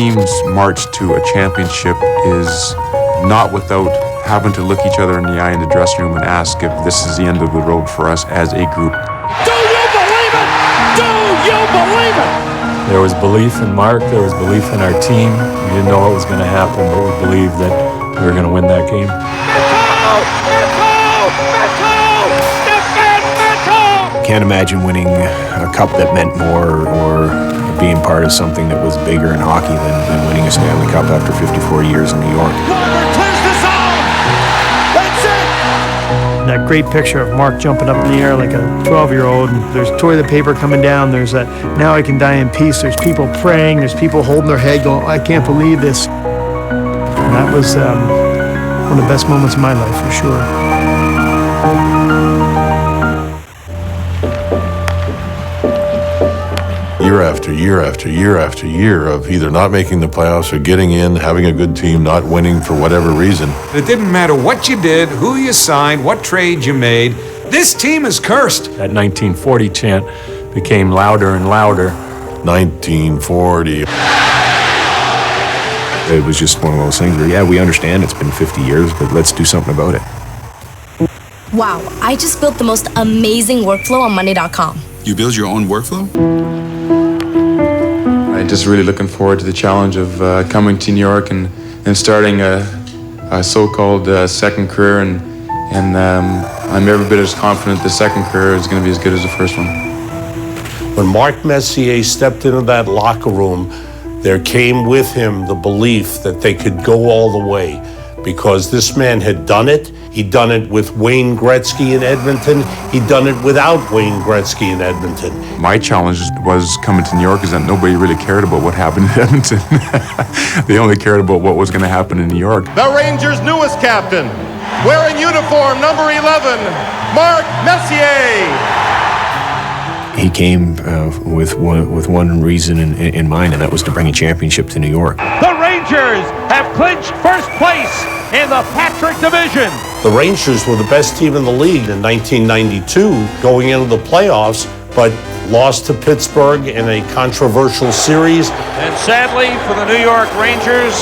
Team's march to a championship is not without having to look each other in the eye in the dressing room and ask if this is the end of the road for us as a group. Do you believe it? Do you believe it? There was belief in Mark, there was belief in our team. We didn't know what was going to happen, but we believed that we were going to win that game. Can't imagine winning a cup that meant more or being part of something that was bigger in hockey than winning a Stanley Cup after 54 years in New York. That great picture of Mark jumping up in the air like a 12-year-old. There's toilet paper coming down. There's that "now I can die in peace." There's people praying. There's people holding their head going, "I can't believe this." And that was one of the best moments of my life for sure. Year after year after year after year of either not making the playoffs or getting in, having a good team, not winning for whatever reason. It didn't matter what you did, who you signed, what trade you made. This team is cursed. That 1940 chant became louder and louder. 1940. It was just one of those things where, yeah, we understand it's been 50 years, but let's do something about it. Wow, I just built the most amazing workflow on Monday.com. You build your own workflow? I'm just really looking forward to the challenge of coming to New York and starting a so-called second career, and I'm every bit as confident the second career is going to be as good as the first one. When Mark Messier stepped into that locker room, there came with him the belief that they could go all the way, because this man had done it. He'd done it with Wayne Gretzky in Edmonton. He'd done it without Wayne Gretzky in Edmonton. My challenge was coming to New York is that nobody really cared about what happened in Edmonton. They only cared about what was going to happen in New York. The Rangers' newest captain, wearing uniform number 11, Mark Messier. He came with one reason in mind, and that was to bring a championship to New York. The Rangers have clinched first place in the Patrick Division. The Rangers were the best team in the league in 1992, going into the playoffs, but lost to Pittsburgh in a controversial series. And sadly for the New York Rangers,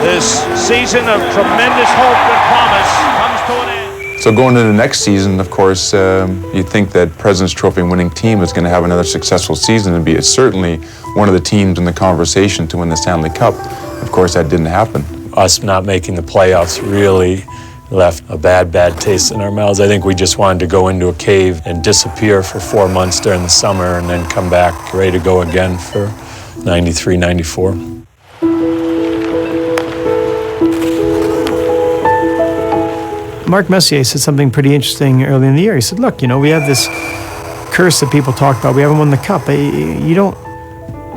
this season of tremendous hope and promise comes to an end. So going into the next season, of course, you think that President's Trophy winning team is going to have another successful season and be certainly one of the teams in the conversation to win the Stanley Cup. Of course, that didn't happen. Us not making the playoffs really left a bad taste in our mouths. I think we just wanted to go into a cave and disappear for 4 months during the summer and then come back ready to go again for 93, 94. Mark Messier said something pretty interesting early in the year. He said, look, we have this curse that people talk about. We haven't won the cup. You don't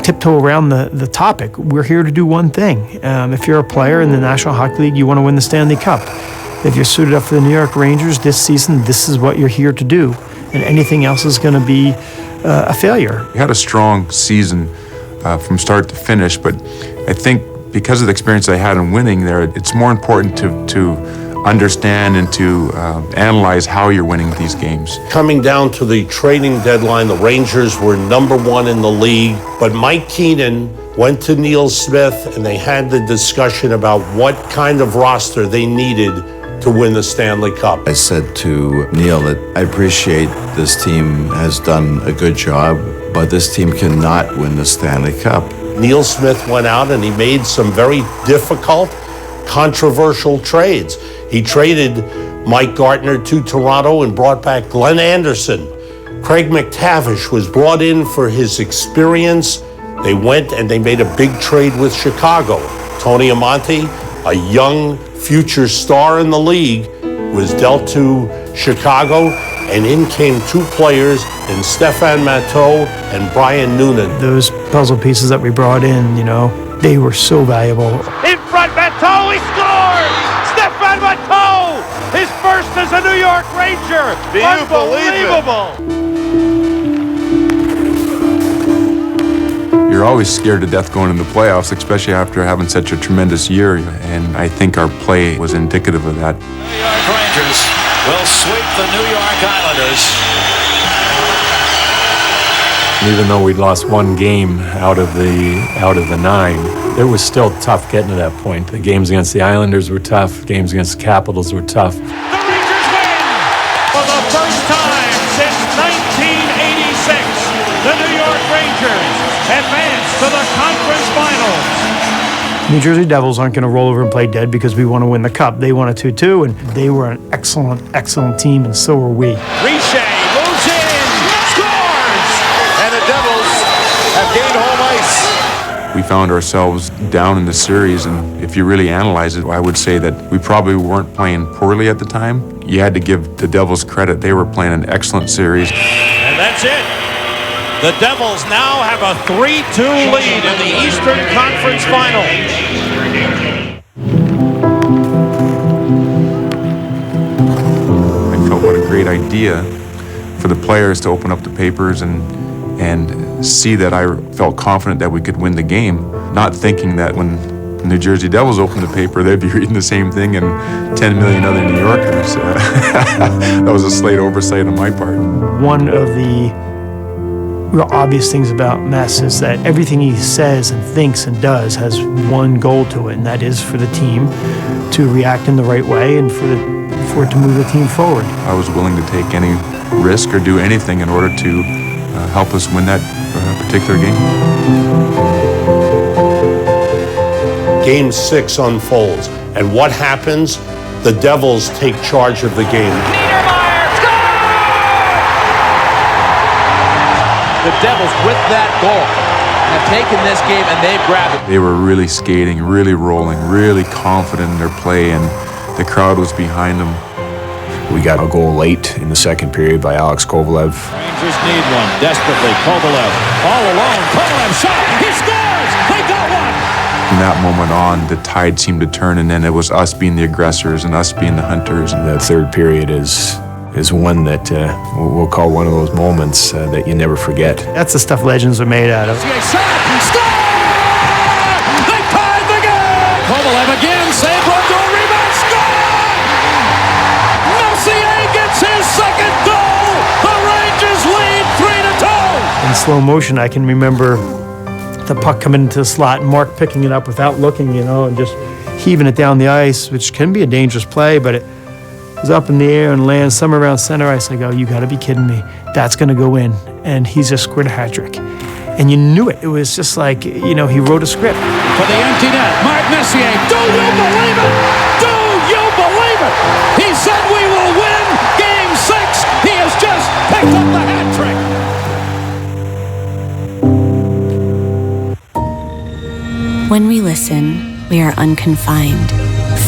tiptoe around the topic. We're here to do one thing. If you're a player in the National Hockey League, you want to win the Stanley Cup. If you're suited up for the New York Rangers this season, this is what you're here to do. And anything else is going to be a failure. We had a strong season from start to finish, but I think because of the experience I had in winning there, it's more important to understand and to analyze how you're winning these games. Coming down to the trading deadline, the Rangers were number one in the league, but Mike Keenan went to Neil Smith and they had the discussion about what kind of roster they needed to win the Stanley Cup. I said to Neil that I appreciate this team has done a good job, but this team cannot win the Stanley Cup. Neil Smith went out and he made some very difficult, controversial trades. He traded Mike Gartner to Toronto and brought back Glenn Anderson. Craig McTavish was brought in for his experience. They went and they made a big trade with Chicago. Tony Amonte, a young future star in the league, was dealt to Chicago, and in came two players in Stefan Matteau and Brian Noonan. Those puzzle pieces that we brought in, they were so valuable. In front, Matteau, he scored! Stefan Matteau, his first as a New York Ranger. Unbelievable! You're always scared to death going into the playoffs, especially after having such a tremendous year, and I think our play was indicative of that. New York Rangers will sweep the New York Islanders. And even though we'd lost one game out of the 9, it was still tough getting to that point. The games against the Islanders were tough. Games against the Capitals were tough. The Rangers win! For the first time since 1986, the New York Rangers advance to the conference finals. New Jersey Devils aren't going to roll over and play dead because we want to win the Cup. They won a 2-2, and they were an excellent, excellent team, and so were we. Riche moves in, scores! And the Devils have gained home ice. We found ourselves down in the series, and if you really analyze it, I would say that we probably weren't playing poorly at the time. You had to give the Devils credit. They were playing an excellent series. And that's it. The Devils now have a 3-2 lead in the Eastern Conference Final. I felt what a great idea for the players to open up the papers and see that I felt confident that we could win the game, not thinking that when the New Jersey Devils opened the paper, they'd be reading the same thing and 10 million other New Yorkers. That was a slight oversight on my part. One of the real obvious things about Mess is that everything he says and thinks and does has one goal to it, and that is for the team to react in the right way and for it to move the team forward. I was willing to take any risk or do anything in order to help us win that particular game. Game 6 unfolds, and what happens? The Devils take charge of the game. The Devils, with that goal, have taken this game and they've grabbed it. They were really skating, really rolling, really confident in their play, and the crowd was behind them. We got a goal late in the second period by Alex Kovalev. Rangers need one desperately. Kovalev all alone. Kovalev shot. He scores. They got one. From that moment on, the tide seemed to turn, and then it was us being the aggressors and us being the hunters. That third period is one that we'll call one of those moments that you never forget. That's the stuff legends are made out of. Shot and score! They tied the game! Kovalev again, save one to a rebound, score! Messier gets his second goal! The Rangers lead 3-2! In slow motion, I can remember the puck coming into the slot and Mark picking it up without looking, and just heaving it down the ice, which can be a dangerous play, but it was up in the air and lands somewhere around center ice. I go, you got to be kidding me. That's going to go in. And he just scored a hat trick. And you knew it. It was just like, he wrote a script. For the empty net, Mark Messier. Do you believe it? Do you believe it? He said we will win Game 6. He has just picked up the hat trick. When we listen, we are unconfined,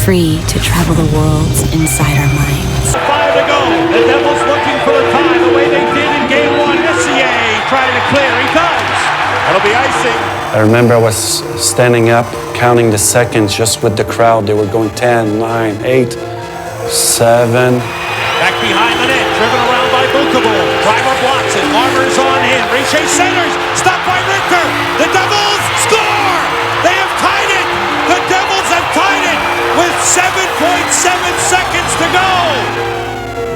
free to travel the worlds inside our minds. 5 to go. The Devils looking for the tie the way they did in Game 1. Messier trying to clear. He does. That'll be icing. I remember I was standing up, counting the seconds just with the crowd. They were going 10, 9, 8, 7. Back behind the net, driven around by Bukaboom. Driver blocks it. Marmer's on him. Riche centers. Stopped by Richter. The Devils score. They have tied it. The Devils have tied it with 7.7 seconds to go.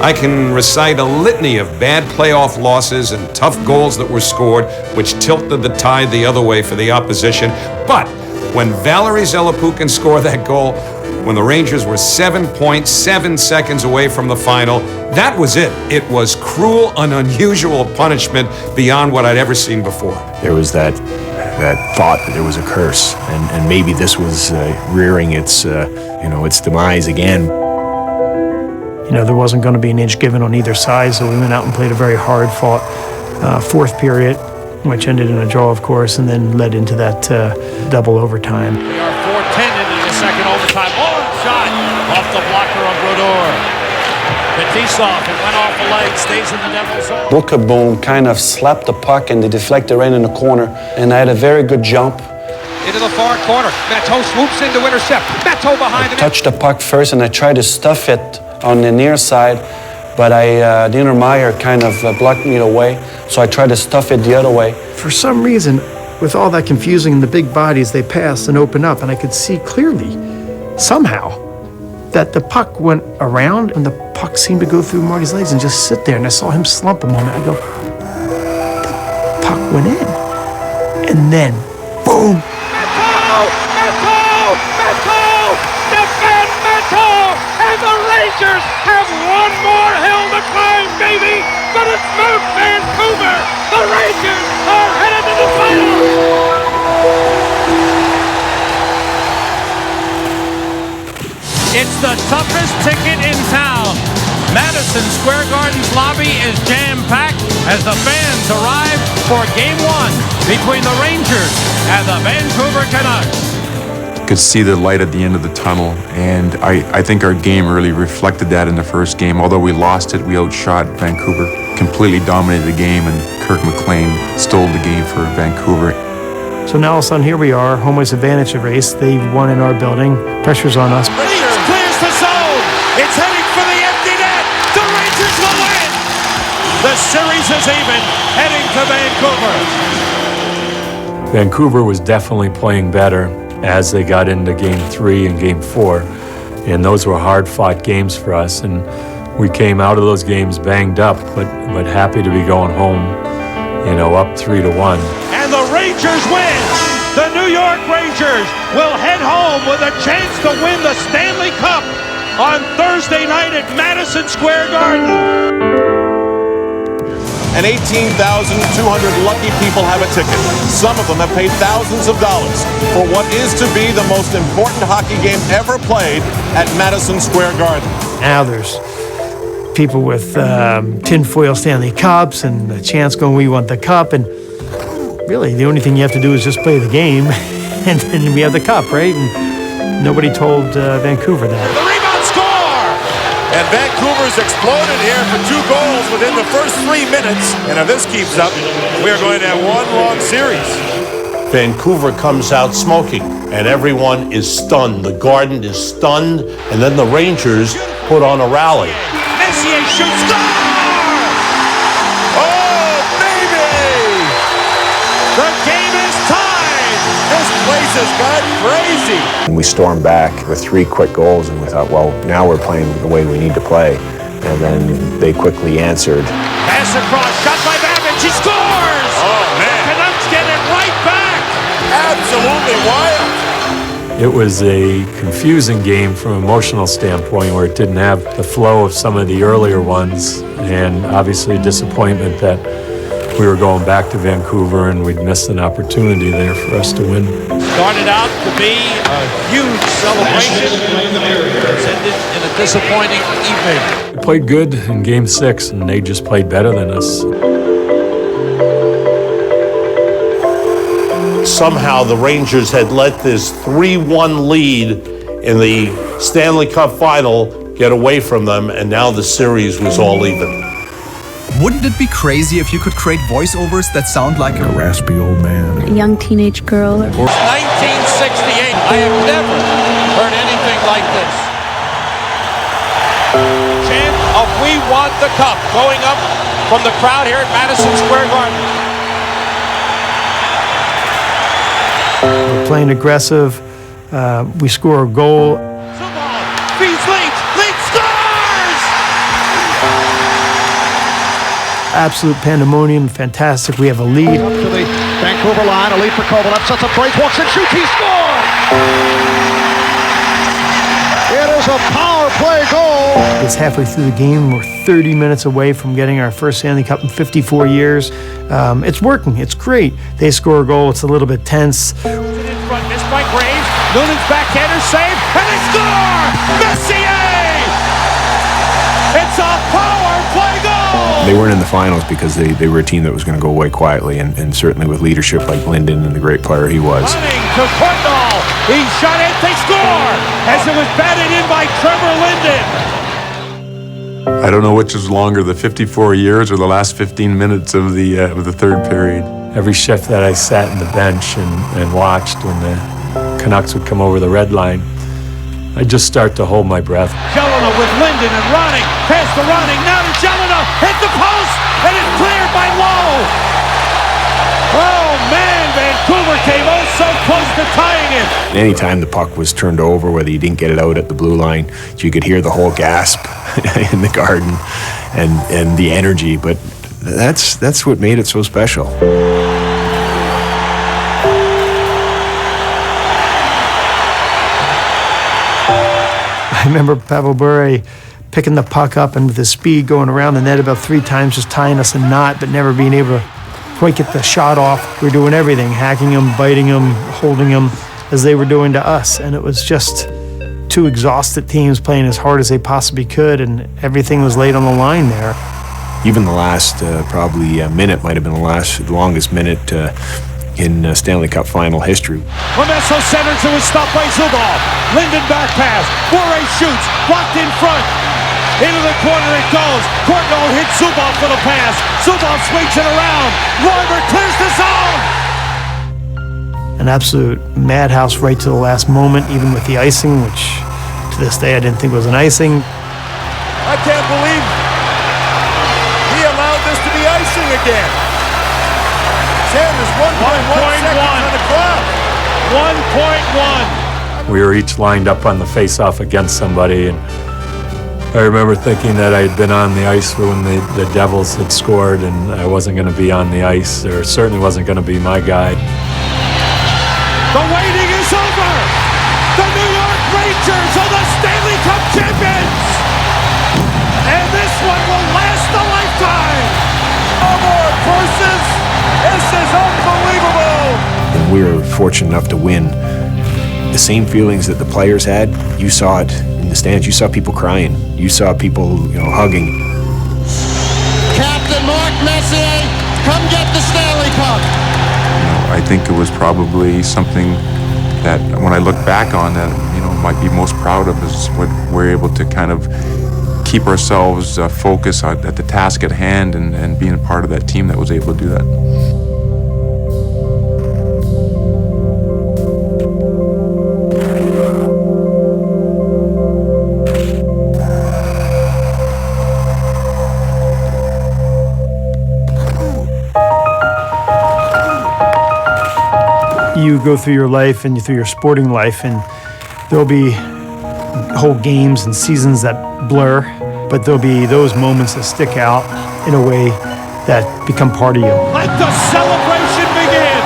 I can recite a litany of bad playoff losses and tough goals that were scored, which tilted the tide the other way for the opposition. But when Valerie Zelapuk can score that goal, when the Rangers were 7.7 seconds away from the final, that was it. It was cruel and unusual punishment beyond what I'd ever seen before. There was that thought that there was a curse, and maybe this was rearing its demise again. There wasn't going to be an inch given on either side, so we went out and played a very hard-fought fourth period, which ended in a draw, of course, and then led into that double overtime. We are 4:10 into the second overtime. Long shot off the blocker of Brodeur. Fetisov, it went off the leg, stays in the Devils' zone. Bukaboom kind of slapped the puck and they deflected right in the corner, and I had a very good jump. Into the far corner. Matteau swoops in to intercept. Matteau behind the net. Touched the puck first and I tried to stuff it on the near side, but Niedermeyer kind of blocked me away, so I tried to stuff it the other way. For some reason, with all that confusing in the big bodies, they passed and opened up, and I could see clearly, somehow, that the puck went around and the puck seemed to go through Marty's legs and just sit there, and I saw him slump a moment. I go, the puck went in. And then, boom! Defend Metal! And the Rangers have one more hill to climb, baby! But it's Mount Vancouver! The Rangers are headed to the finals! It's the toughest ticket in town. Madison Square Garden's lobby is jam-packed as the fans arrive for Game 1 between the Rangers and the Vancouver Canucks. Could see the light at the end of the tunnel, and I think our game really reflected that in the first game. Although we lost it, we outshot Vancouver, completely dominated the game, and Kirk McLean stole the game for Vancouver. So now all of a sudden, here we are, home ice advantage race. They've won in our building. Pressure's on us. Rangers clears the zone. It's heading for the empty net. The Rangers will win. The series is even, heading to Vancouver. Vancouver was definitely playing better as they got into Game 3 and Game 4. And those were hard-fought games for us. And we came out of those games banged up, but happy to be going home, up 3-1. And the Rangers win. The New York Rangers will head home with a chance to win the Stanley Cup on Thursday night at Madison Square Garden. And 18,200 lucky people have a ticket. Some of them have paid thousands of dollars for what is to be the most important hockey game ever played at Madison Square Garden. Now there's people with tinfoil Stanley Cups and the chance going, we want the cup. And really, the only thing you have to do is just play the game, and then we have the cup, right? And nobody told Vancouver that. The rebound score! And Vancouver's exploded here for 2 goals within the first 3 minutes. And if this keeps up, we are going to have one long series. Vancouver comes out smoking, and everyone is stunned. The Garden is stunned, and then the Rangers put on a rally. Messier shoots, score! Oh, baby! The game is tied! This place has gone crazy! And we stormed back with 3 quick goals, and we thought, well, now we're playing the way we need to play. And then they quickly answered. Pass across, shot by Babbage, he scores! Oh, man! The Canucks get it right back! Absolutely wild! It was a confusing game from an emotional standpoint where it didn't have the flow of some of the earlier ones, and obviously disappointment that we were going back to Vancouver and we'd missed an opportunity there for us to win. Started out to be a huge celebration. It's ended in a disappointing evening. We played good in Game 6, and they just played better than us. Somehow the Rangers had let this 3-1 lead in the Stanley Cup Final get away from them, and now the series was all even. Wouldn't it be crazy if you could create voiceovers that sound like A raspy old man. A young teenage girl. 1968. I have never heard anything like this. Chant of "We Want the Cup" going up from the crowd here at Madison Square Garden. We're playing aggressive. We score a goal. Feeds Leach scores! Absolute pandemonium, fantastic. We have a lead. Up to the Vancouver line, a lead for Kovalev, sets up Trace, walks in, shoots, he scores! It is a power play goal. It's halfway through the game. We're 30 minutes away from getting our first Stanley Cup in 54 years. It's working. It's great. They score a goal. It's a little bit tense. In front, missed by Graves. Noonan's backhander save, and they score! Messier! It's a power play goal! They weren't in the finals because they were a team that was going to go away quietly, and certainly with leadership like Linden and the great player he was. Running to Cornwall. He shot it. They score! As it was batted in by Trevor Linden. I don't know which is longer, the 54 years or the last 15 minutes of the third period. Every shift that I sat in the bench and watched when the Canucks would come over the red line, I'd just start to hold my breath. Jelena with Linden and Ronning. Past the Ronning. Now to Jelena. Hit the post. And it's cleared by Lowe. Oh, man. Vancouver came oh so close to tying it. Anytime the puck was turned over, whether you didn't get it out at the blue line, you could hear the whole gasp in the Garden and the energy. But That's what made it so special. I remember Pavel Bure picking the puck up and with his speed going around the net about 3 times, just tying us in knot, but never being able to quite get the shot off. We were doing everything, hacking him, biting him, holding him, as they were doing to us. And it was just 2 exhausted teams playing as hard as they possibly could, and everything was laid on the line there. Even the last probably minute might have been the longest minute in Stanley Cup final history. Lamesso centers, it was stopped by Zubov. Linden back pass. Bure shoots. Blocked in front. Into the corner it goes. Courtnall hits Zubov for the pass. Zubov swings it around. Roiber clears the zone. An absolute madhouse right to the last moment, even with the icing, which to this day I didn't think was an icing. I can't believe he allowed this to be icing again. Sanders 1.1 seconds on the clock. 1.1. We were each lined up on the face-off against somebody, and I remember thinking that I had been on the ice when the Devils had scored, and I wasn't going to be on the ice, or certainly wasn't going to be my guy. The waiting is over. The New York Rangers are the Stanley Cup champions. And this one will last a lifetime. More versus. This is unbelievable. And we were fortunate enough to win. The same feelings that the players had, you saw it in the stands. You saw people crying. You saw people, hugging. Captain Mark Messier, come get the Stanley Cup. I think it was probably something that when I look back on that, might be most proud of is what we're able to kind of keep ourselves focused at the task at hand and being a part of that team that was able to do that. You go through your life and through your sporting life, and there'll be whole games and seasons that blur, but there'll be those moments that stick out in a way that become part of you. Let the celebration begin.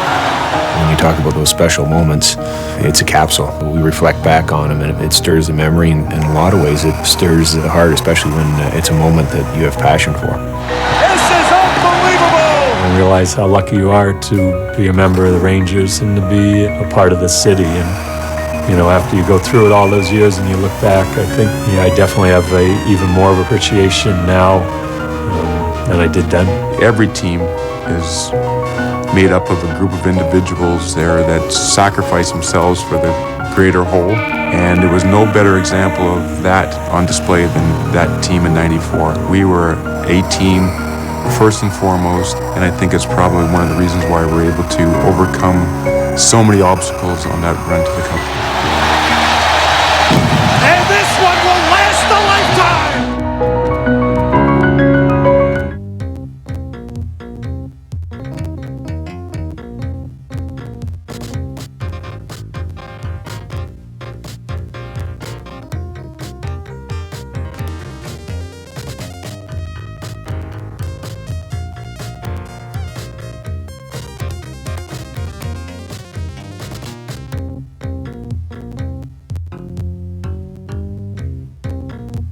When you talk about those special moments, it's a capsule. We reflect back on them, and it stirs the memory, and in a lot of ways it stirs the heart, especially when it's a moment that you have passion for. This is unbelievable. And realize how lucky you are to be a member of the Rangers and to be a part of the city. And after you go through it all those years and you look back, I think I definitely have even more of appreciation now than I did then. Every team is made up of a group of individuals there that sacrifice themselves for the greater whole, and there was no better example of that on display than that team in '94. We were a team first and foremost, and I think it's probably one of the reasons why we're able to overcome so many obstacles on that run to the cup.